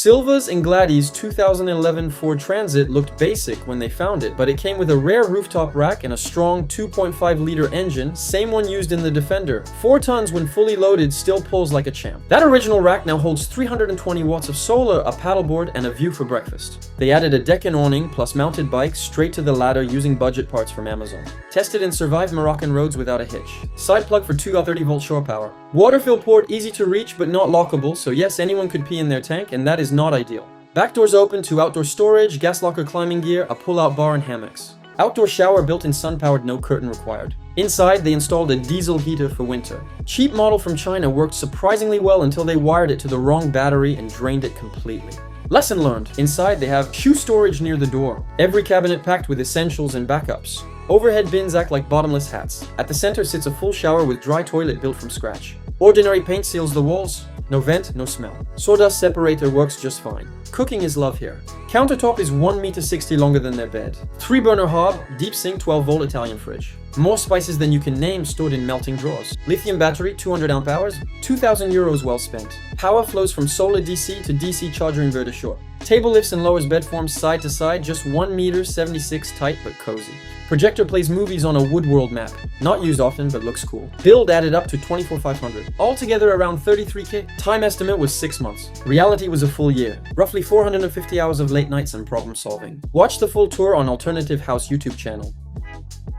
Silva's and Gladys' 2011 Ford Transit looked basic when they found it, but it came with a rare rooftop rack and a strong 2.5-liter engine, same one used in the Defender. 4 tons when fully loaded, still pulls like a champ. That original rack now holds 320 watts of solar, a paddleboard, and a view for breakfast. They added a deck and awning, plus mounted bikes straight to the ladder using budget parts from Amazon. Tested and survived Moroccan roads without a hitch. Side plug for 230-volt shore power. Water fill port easy to reach but not lockable, so yes, anyone could pee in their tank, and that is not ideal. Back doors open to outdoor storage, gas locker climbing gear, a pull-out bar, and hammocks. Outdoor shower built-in sun-powered, no curtain required. Inside, they installed a diesel heater for winter. Cheap model from China worked surprisingly well until they wired it to the wrong battery and drained it completely. Lesson learned. Inside, they have shoe storage near the door. Every cabinet packed with essentials and backups. Overhead bins act like bottomless hats. At the center sits a full shower with dry toilet built from scratch. Ordinary paint seals the walls. No vent, no smell. Sawdust separator works just fine. Cooking is love here. Countertop is 1.60 meters longer than their bed. 3-burner hob, deep sink, 12-volt Italian fridge. More spices than you can name stored in melting drawers. Lithium battery, 200 amp hours, 2,000 euros well spent. Power flows from solar DC to DC charger inverter short. Table lifts and lowers bed forms side to side, just 1.76 meters tight but cozy. Projector plays movies on a wood world map. Not used often, but looks cool. Build added up to 24,500. Altogether around 33k. Time estimate was 6 months. Reality was a full year. Roughly 450 hours of late nights and problem solving. Watch the full tour on Alternative House YouTube channel.